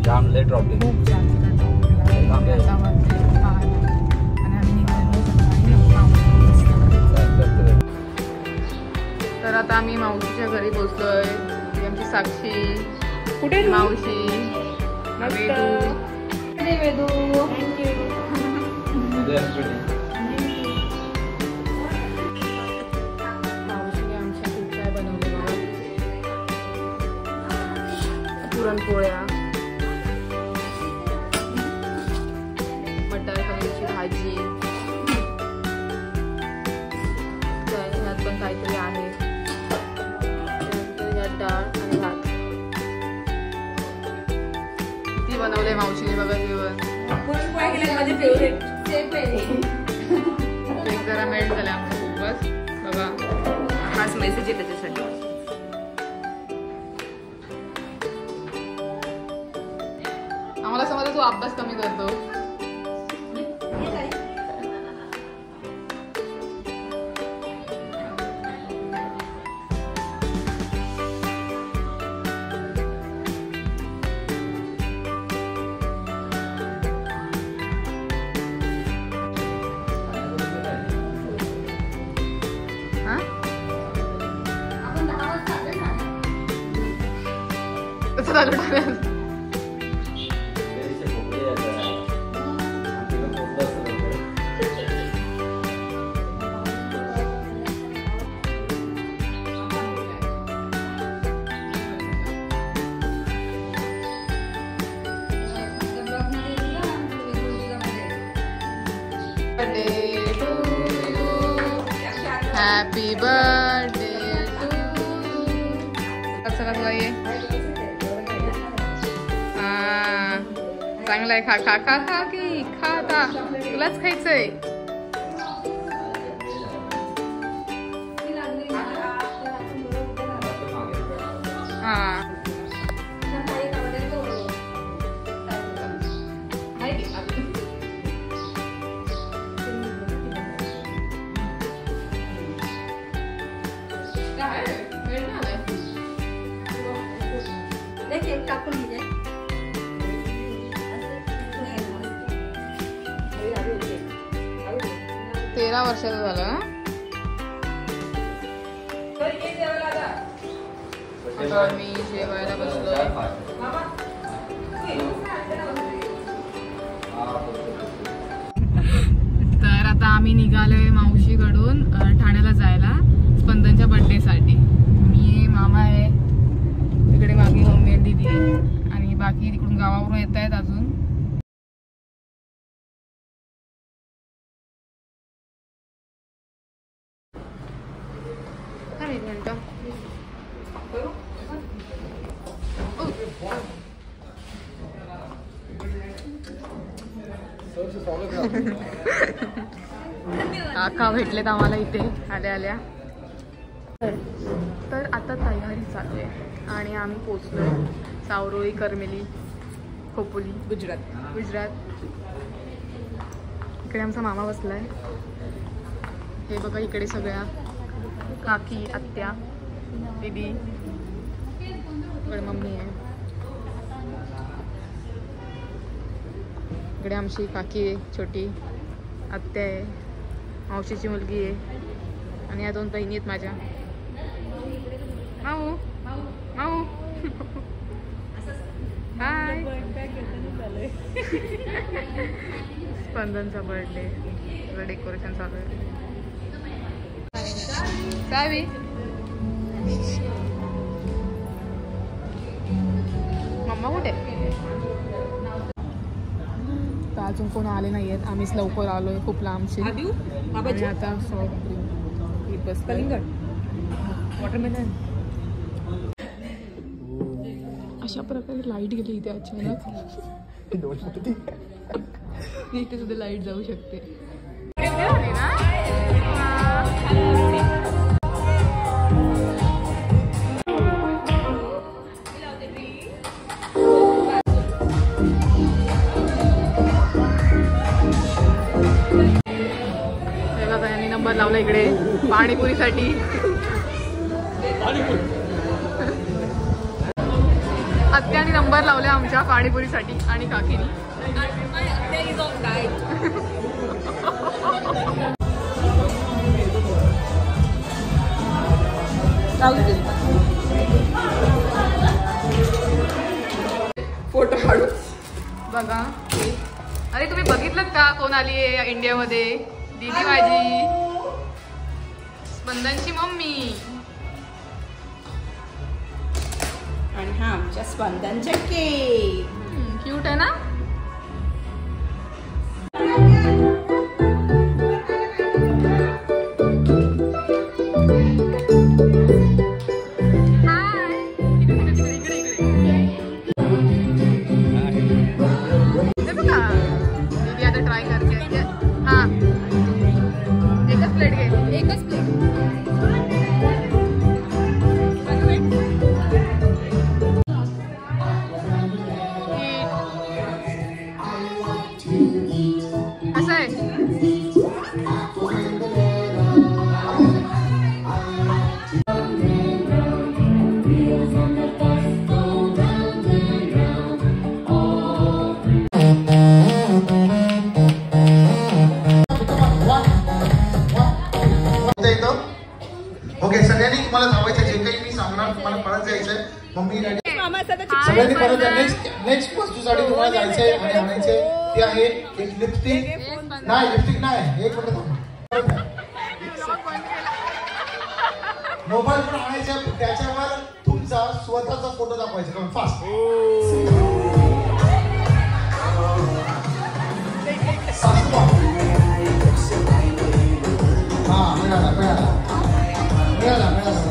जाम late rocket तर आता आम्ही मावशीच्या घरी पोहोचलोय. आमची साक्षी कुठे मावशी वेदू मावशीने आमच्या खूप काय बनवले बघा. पुरणपोळ्या, मटार पनीरची भाजी, ह्यात पण काहीतरी आहे, यात डाळ आणि भात. ती बनवले मावशीने बघा जेवण. माझे फेवरेट जरा मेल्ट झाले आमच्या खूपच बघा. खास मेसेज आहे त्याच्यासाठी. आम्हाला समजा तू अभ्यास कमी करतो. Happy birthday to. कसं कसं आहे चांगलं आहे. खा खा खा खा की खा आता तुलाच खायचंय. हा टाकून घे. 13 वर्षाचं झालं ना. आता मी जेवायला बसलो. तर आता आम्ही निघालोय मावशीकडून ठाण्याला जायला स्पंदनच्या बर्थडे साठी. मी मामा आहे तिकडे, मागे मम्मी आणि दीदी आहे, आणि बाकी तिकडून गावावरून येत आहेत अजून. काका भेटलेत आम्हाला इथे आल्या आल्या. तर आता तयारी चालू आहे आणि आम्ही पोचलोय सावरोळी, करमेली, खोपोली, गुजरात. इकडे आमचा मामा बसलाय. हे बघा इकडे सगळ्या काकी, आत्या, दीदी, इकडे मम्मी आहे. इकडे आमची काकी आहे छोटी, आत्या आहे, मावशीची मुलगी आहे, आणि या 2 बहिणी आहेत माझ्या. माऊ माऊ हाय. स्पंदनचा बर्थडे, डेकोरेशन चालू आहे. सावी मम्मा कुठे? अजून कोण आले नाही आहेत. आम्हीच लवकर आलोय, खूप लांबचे. आता बस कलिंगड, वॉटरमेलन. अशा प्रकारे लाईट गेली इथे अचानक. इथे सुद्धा लाईट जाऊ शकते. नंबर लावला इकडे पाणीपुरीसाठी. आत्याने नंबर लावला आमच्या पाणीपुरीसाठी आणि काकीनी. फोटो काढू बघा. अरे तुम्ही बघितलं का कोण आली आहे इंडियामध्ये? दीदी माझी स्पंदनची मम्मी. आणि हा आमच्या स्पंदनचा केक. क्यूट आहे ना? ट्राय करते. हा एकच प्लेट घे. एकच प्लेट. असं आहे. ओके सगळ्यांनी तुम्हाला धावायचं जे काही मी सांगणार तुम्हाला परत जायचंय. मम्मी सगळ्यांनी परत नेक्स्ट वस्तूसाठी तुम्हाला जायचंय आणि आणायचंय. ते आहे एक लिपस्टिक. नाही लिपस्टिक नाही, एक मिनिट थांबा. मोबाईल पण आणायचा, त्याच्यावर तुमचा स्वतःचा फोटो दाखवायचा. फास्ट हा मिळाला मिळाला मिळाला मिळाला.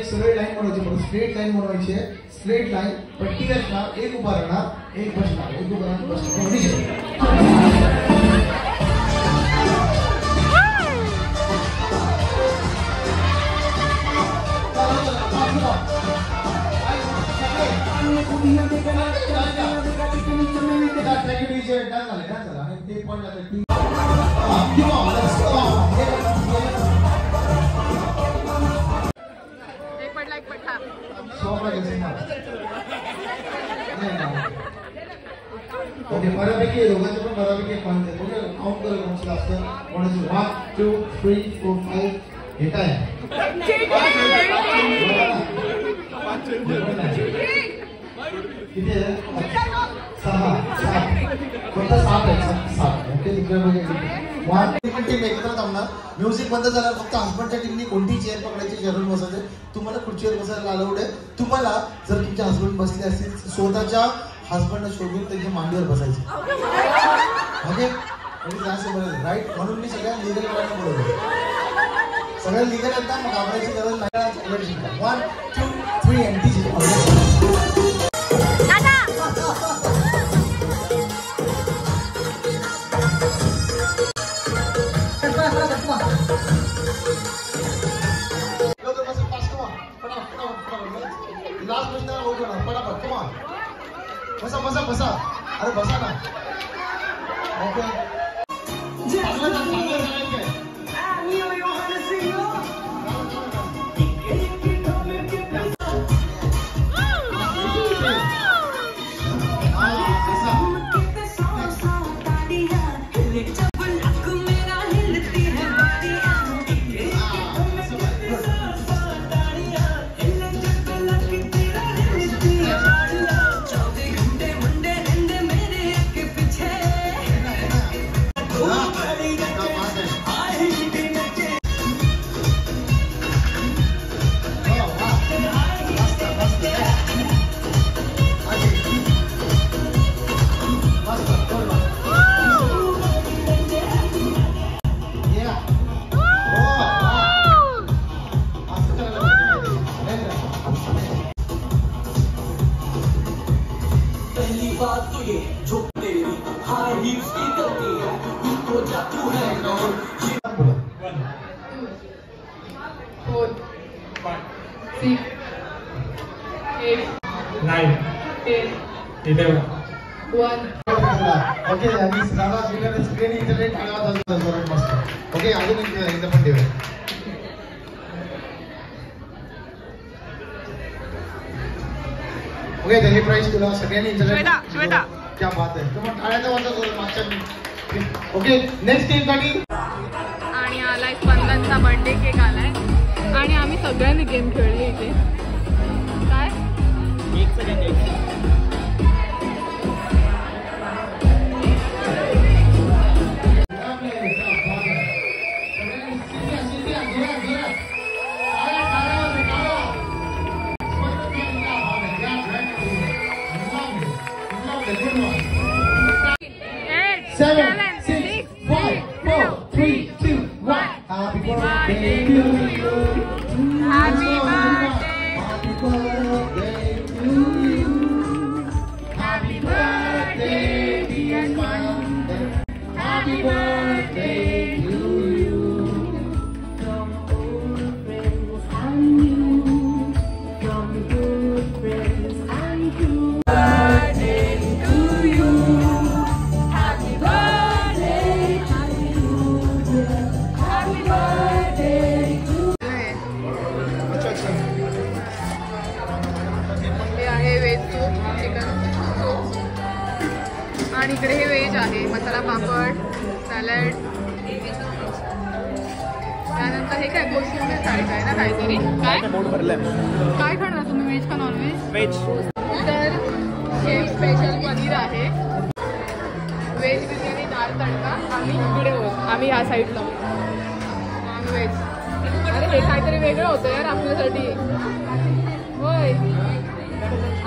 स्ट्रेट लाईन बनवायची. स्ट्रेट लाईन बनवायची आहे. स्ट्रेट लाईन पट्टी असणार, एक उभा राहणार, एक बसणार, एक उभा राहणार, ओके बऱ्यापैकी दोघांचे पण बऱ्यापैकी पॉईंट आहे. ओके काउंट करा कोणाचं असतं कोणाचं. 1 2 3 4 5 हे काय किती आहे? 6 फक्त 7 आहे. 7 ओके तिकडे बघा. टीम एकत्र थांबणार. म्युझिक बंद झाल्यावर फक्त हसबंडच्या टीमनी कोणती चेअर पकडायची, चेअरवर बसायचे. तुम्हाला खुर्चीवर बसायला अलाउड आहे. तुम्हाला जर तुमचे हसबंड बसले असतील स्वतःच्या हसबंड शोधून त्यांच्या मांडीवर बसायचे. Okay right. म्हणून मी सगळ्या लिगल वाल्यांना बोलवतो. सगळ्या लिगल आहेत ना, मग घाबरायची गरज नाही. 1 2 3 and DJ. लास्ट प्रश्न होतो ना, पटापट कमा. बसा बसा बसा. अरे बसा ना. ओके 4 6 8 9 10 11 1 ओके आणि सगळा स्क्रीन इंटरनेट आवाज जोरात मस्त. ओके अजून इथं पण देऊया. ओके त्याची प्राइस तुला सगळ्यांनी इंटरनेट श्वेता क्या बात आहे. तुम्ही टाळ्याचा वाजता जोरात मागच्या. ओके नेक्स्ट टीम साठी आणि आलाय स्पंदनचा बर्थडे केक आलाय आणि आम्ही सगळ्यांनी गेम खेळली इथे. काय Seven, 6, 5, 4, 3, 2, 1. Happy birthday to you. Happy birthday. Happy birthday to you. Happy birthday, dear Spandon. Happy birthday to you. From old friends and you. From good friends and you. Birthday to you. Happy birthday to you. Happy birthday to you. हे आहे veg soup, chicken soup आणि इकडे हे veg आहे, masala papad, salad. त्यानंतर हे काय कोशिंबीर साईड आहे ना काहीतरी. काय काय खाणार तुम्ही, व्हेज का नॉनव्हेज? व्हेज. तर हे स्पेशल पनीर आहे, व्हेज बिर्याणी, दाल तडका. आम्ही इकडे होत, आम्ही ह्या साईडला नॉनव्हेज. अरे हे काहीतरी वेगळं होतं यार आपल्यासाठी. होय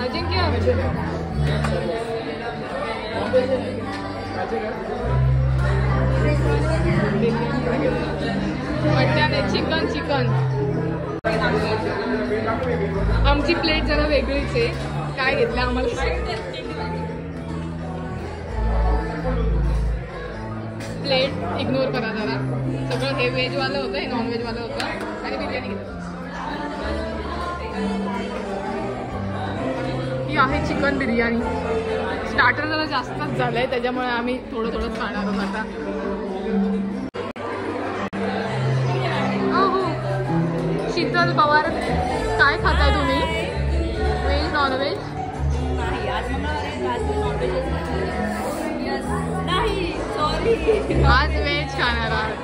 अजिंक्य. मटण, चिकन चिकन. आमची प्लेट जरा वेगळीच आहे. काय घेतलं आम्हाला प्लेट इग्नोर करा जरा. सगळं हे व्हेजवालं होतं, हे नॉनव्हेजवालं होतं आणि बिर्याणी घेतली. ही आहे चिकन बिर्याणी. स्टार्टर जरा जास्तच झालंय त्याच्यामुळे आम्ही थोडं थोडंच खाणार आहोत आता. हो शीतल पवार, काय खाताय तुम्ही, व्हेज नॉनव्हेज? आज व्हेज खाणार आहात.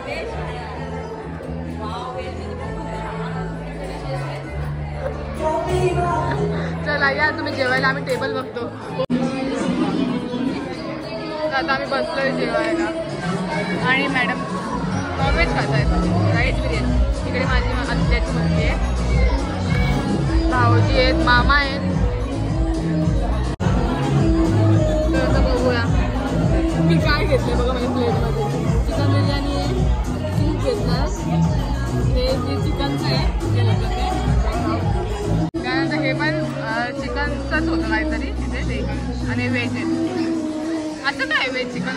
चला या तुम्ही जेवायला, आम्ही टेबल बघतो. आता आम्ही बसलोय जेवायला आणि मॅडम नॉनव्हेज खात आहेत, राईस बिर्याणी. इकडे माझी आत्याची मुलगी आहे, भाऊजी आहेत, मामा आहेत. तर आता बघूया मी काय घेतलं. बघा माझ्या प्लेटमध्ये चिकन बिर्याणी आहे, सूप घेतलं, हे जे चिकनचं आहे त्यानंतर हे पण चिकनचंच होतं काहीतरी तिथे ते, आणि व्हेज आहे. असं काय व्हेज चिकन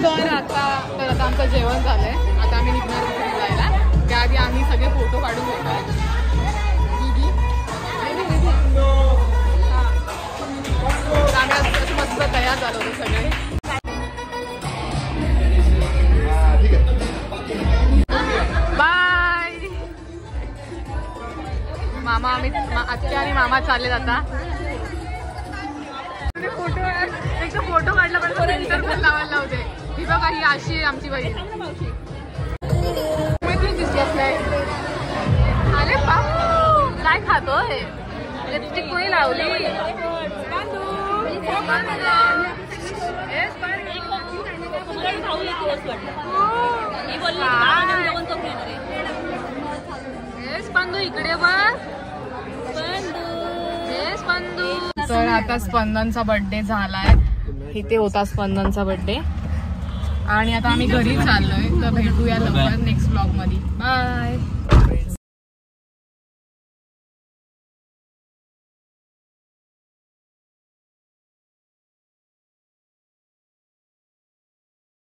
तर आता आमचं जेवण झालंय. आता आम्ही निघणार घरी जायला. त्याआधी आम्ही सगळे फोटो काढून घेतोय. दीदी आम्ही मस्त तयार झालो होतो सगळे. बाय मामा. आम्ही आत्या आणि मामा चालले आता. फोटो एक फोटो काढला पण फिल्टर पण लावायला लावते. ही बघा ही अशी आहे आमची बहीण. तुम्ही दिसलास नाही. अरे बापू काय खातोय, लिपस्टिक कोणी लावली. स्पंदू इकडे बघ. तर आता स्पंदनचा बर्थडे झालाय. इथे होता स्पंदनचा बर्थडे आणि आता आम्ही घरी चाललोय. तर भेटूया लवकर नेक्स्ट ब्लॉग मध्ये. बाय.